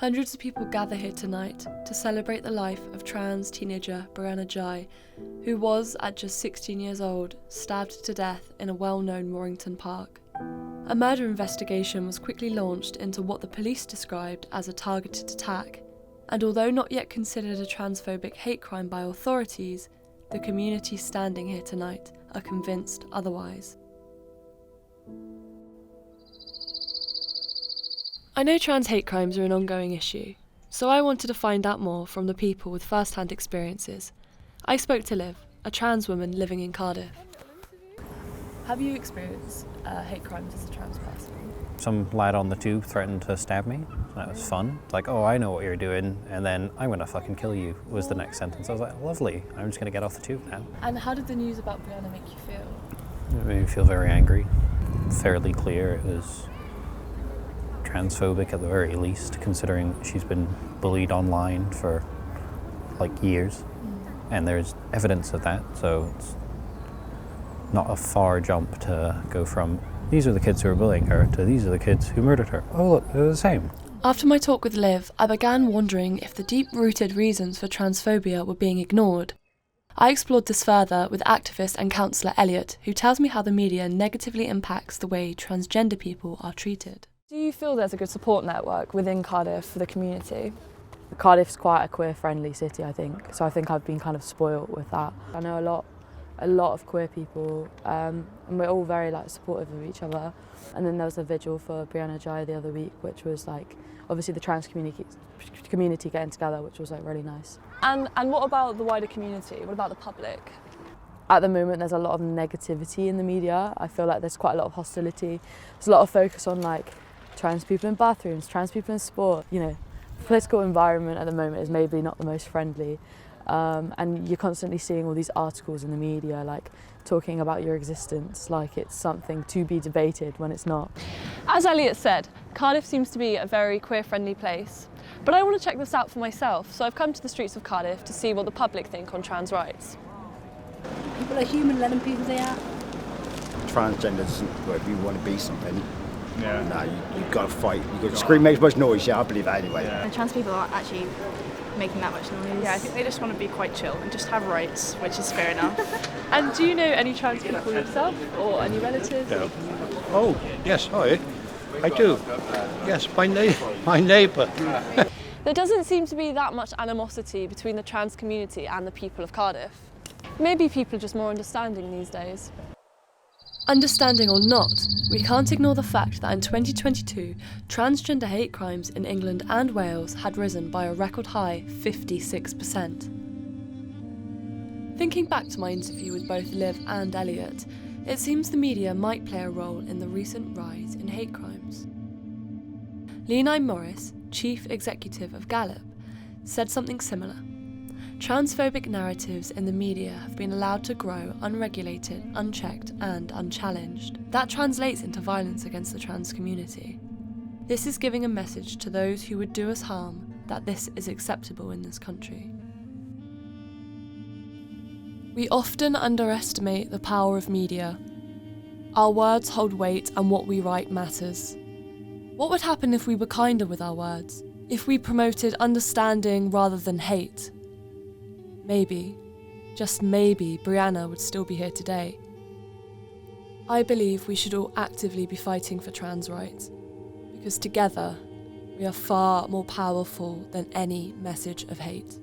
Hundreds of people gather here tonight to celebrate the life of trans teenager Brianna Ghey, who was, at just 16 years old, stabbed to death in a well-known Mornington park. A murder investigation was quickly launched into what the police described as a targeted attack, and although not yet considered a transphobic hate crime by authorities, the community standing here tonight are convinced otherwise. I know trans hate crimes are an ongoing issue, so I wanted to find out more from the people with first-hand experiences. I spoke to Liv, a trans woman living in Cardiff. Have you experienced hate crimes as a trans person? Some lad on the tube threatened to stab me. That was fun. Like, oh, I know what you're doing, and then I'm gonna fucking kill you was the next sentence. I was like, lovely, I'm just gonna get off the tube now. And how did the news about Brianna make you feel? It made me feel very angry. Fairly clear it was transphobic at the very least, considering she's been bullied online for like years, and there's evidence of that, so it's not a far jump to go from these are the kids who are bullying her to these are the kids who murdered her. Oh look, they're the same. After my talk with Liv, I began wondering if the deep-rooted reasons for transphobia were being ignored. I explored this further with activist and counsellor Elliot, who tells me how the media negatively impacts the way transgender people are treated. Do you feel there's a good support network within Cardiff for the community? Cardiff's quite a queer-friendly city, I think, so I think I've been kind of spoilt with that. I know a lot of queer people, and we're all very supportive of each other. And then there was a vigil for Brianna Ghey the other week, which was obviously the trans community getting together, which was really nice. And what about the wider community? What about the public? At the moment, there's a lot of negativity in the media. I feel like there's quite a lot of hostility. There's a lot of focus on trans people in bathrooms, trans people in sport. You know, the political environment at the moment is maybe not the most friendly. And you're constantly seeing all these articles in the media talking about your existence like it's something to be debated when it's not. As Elliot said, Cardiff seems to be a very queer-friendly place. But I want to check this out for myself, so I've come to the streets of Cardiff to see what the public think on trans rights. People are human, let them be who they are. Transgender doesn't, if you want to be something, you've got to fight. You've got to scream, make as much noise, I believe that anyway. Yeah. And trans people aren't actually making that much noise. Yeah, I think they just want to be quite chill and just have rights, which is fair enough. And do you know any trans people yourself, or any relatives? Yeah. Oh, yes, I do. Yes, my neighbour. There doesn't seem to be that much animosity between the trans community and the people of Cardiff. Maybe people are just more understanding these days. Understanding or not, we can't ignore the fact that in 2022, transgender hate crimes in England and Wales had risen by a record high 56%. Thinking back to my interview with both Liv and Elliot, it seems the media might play a role in the recent rise in hate crimes. Leonine Morris, chief executive of Gallup, said something similar. Transphobic narratives in the media have been allowed to grow unregulated, unchecked, and unchallenged. That translates into violence against the trans community. This is giving a message to those who would do us harm that this is acceptable in this country. We often underestimate the power of media. Our words hold weight and what we write matters. What would happen if we were kinder with our words? If we promoted understanding rather than hate? Maybe, just maybe, Brianna would still be here today. I believe we should all actively be fighting for trans rights, because together we are far more powerful than any message of hate.